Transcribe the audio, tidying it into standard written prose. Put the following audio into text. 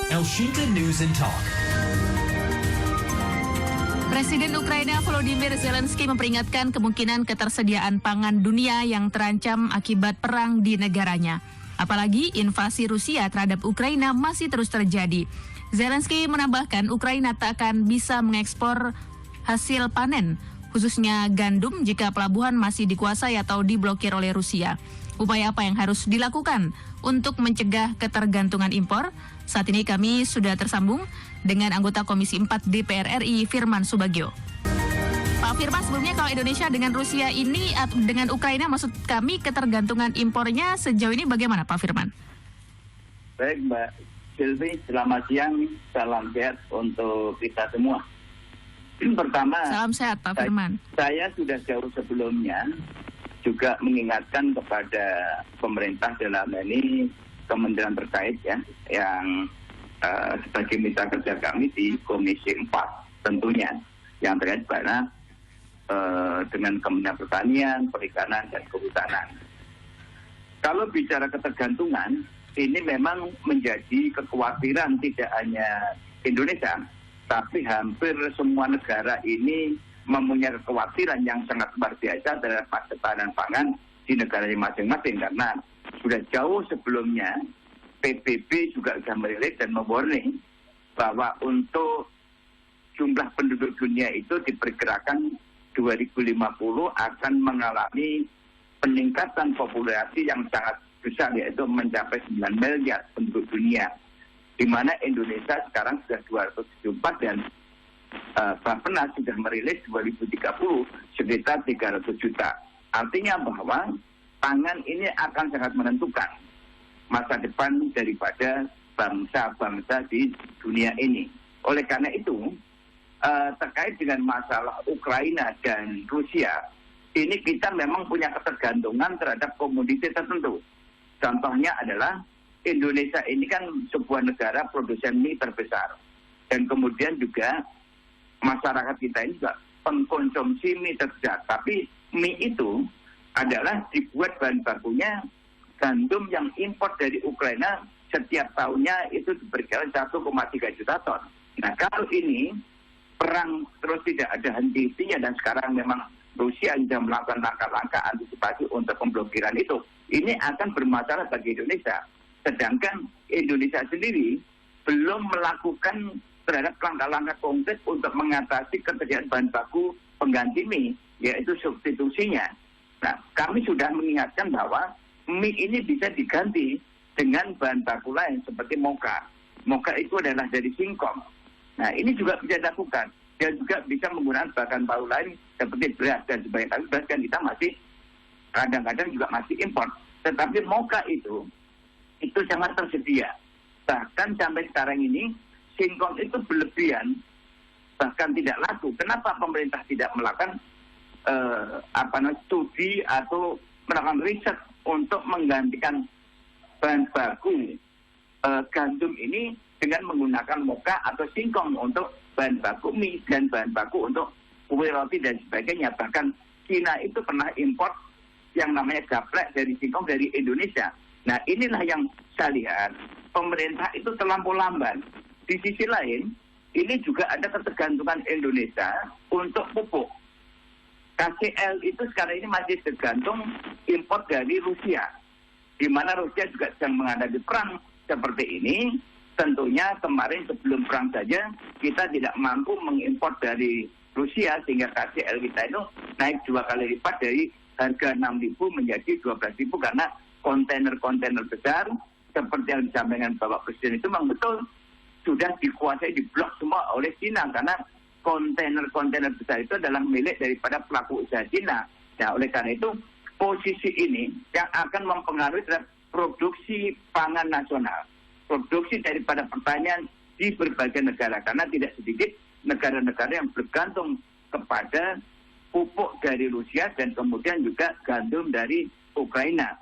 Elshinta News and Talk. Presiden Ukraina Volodymyr Zelensky memperingatkan kemungkinan ketersediaan pangan dunia yang terancam akibat perang di negaranya. Apalagi invasi Rusia terhadap Ukraina masih terus terjadi. Zelensky menambahkan Ukraina tak akan bisa mengekspor hasil panen, khususnya gandum jika pelabuhan masih dikuasai atau diblokir oleh Rusia. Upaya apa yang harus dilakukan untuk mencegah ketergantungan impor? Saat ini kami sudah tersambung dengan anggota Komisi 4 DPR RI Firman Subagio. Pak Firman, sebelumnya kalau Indonesia dengan Rusia ini atau dengan Ukraina, maksud kami ketergantungan impornya sejauh ini bagaimana Pak Firman? Baik Mbak Silvi, selamat siang, salam sehat untuk kita semua. Pertama, salam sehat Pak Firman. Saya sudah jauh sebelumnya juga mengingatkan kepada pemerintah dalam ini kementerian terkait ya, yang sebagai mitra kerja kami di Komisi 4 tentunya, yang terkait dengan Kementerian Pertanian, Perikanan, dan Kehutanan. Kalau bicara ketergantungan, ini memang menjadi kekhawatiran tidak hanya Indonesia, tapi hampir semua negara ini mempunyai kekhawatiran yang sangat luar biasa terhadap ketahanan pangan di negara masing-masing, karena sudah jauh sebelumnya PBB juga sudah merilis dan mewarning bahwa untuk jumlah penduduk dunia itu diperkirakan 2050 akan mengalami peningkatan populasi yang sangat besar, yaitu mencapai 9 miliar penduduk dunia, di mana Indonesia sekarang sudah 274 dan Bappenas sudah merilis 2030 sekitar 300 juta. Artinya bahwa pangan ini akan sangat menentukan masa depan daripada bangsa-bangsa di dunia ini. Oleh karena itu, terkait dengan masalah Ukraina dan Rusia, ini kita memang punya ketergantungan terhadap komoditi tertentu. Contohnya adalah Indonesia ini kan sebuah negara produsen mie terbesar. Dan kemudian juga masyarakat kita ini juga pengkonsumsi mie terbesar. Tapi mie itu adalah dibuat bahan bakunya gandum yang impor dari Ukraina setiap tahunnya itu diperkirakan 1,3 juta ton. Nah, kalau ini perang terus tidak ada henti-hentinya dan sekarang memang Rusia sudah melakukan langkah-langkah antisipasi untuk pemblokiran itu, ini akan bermasalah bagi Indonesia. Sedangkan Indonesia sendiri belum melakukan terhadap langkah-langkah konkret untuk mengatasi ketersediaan bahan baku pengganti mie, yaitu substitusinya. Nah, kami sudah mengingatkan bahwa mie ini bisa diganti dengan bahan baku lain seperti moka. Moka itu adalah dari singkong. Nah, ini juga bisa dilakukan. Dan juga bisa menggunakan bahan baku lain seperti beras dan sebagainya. Tapi beras kan kita masih kadang-kadang juga masih impor. Tetapi moka itu sangat tersedia. Bahkan sampai sekarang ini singkong itu berlebihan, bahkan tidak laku. Kenapa pemerintah tidak melakukan studi atau melakukan riset untuk menggantikan bahan baku gandum ini dengan menggunakan moka atau singkong untuk bahan baku mie dan bahan baku untuk kue roti dan sebagainya. Bahkan Cina itu pernah impor yang namanya gaplek dari singkong dari Indonesia. Nah, inilah yang saya lihat pemerintah itu terlampau lamban. Di sisi lain, ini juga ada ketergantungan Indonesia untuk pupuk. KCL itu sekarang ini masih tergantung impor dari Rusia, di mana Rusia juga sedang menghadapi perang seperti ini. Tentunya kemarin sebelum perang saja kita tidak mampu mengimpor dari Rusia, sehingga KCL kita itu naik 2 kali lipat dari harga 6.000 menjadi 12.000 karena kontainer-kontainer besar seperti yang disampaikan Bapak Presiden itu memang betul sudah dikuasai, diblok semua oleh Cina, karena kontainer-kontainer besar itu adalah milik daripada pelaku usaha Cina. Nah, oleh karena itu posisi ini yang akan mempengaruhi terhadap produksi pangan nasional, produksi daripada pertanian di berbagai negara, karena tidak sedikit negara-negara yang bergantung kepada pupuk dari Rusia dan kemudian juga gandum dari Ukraina.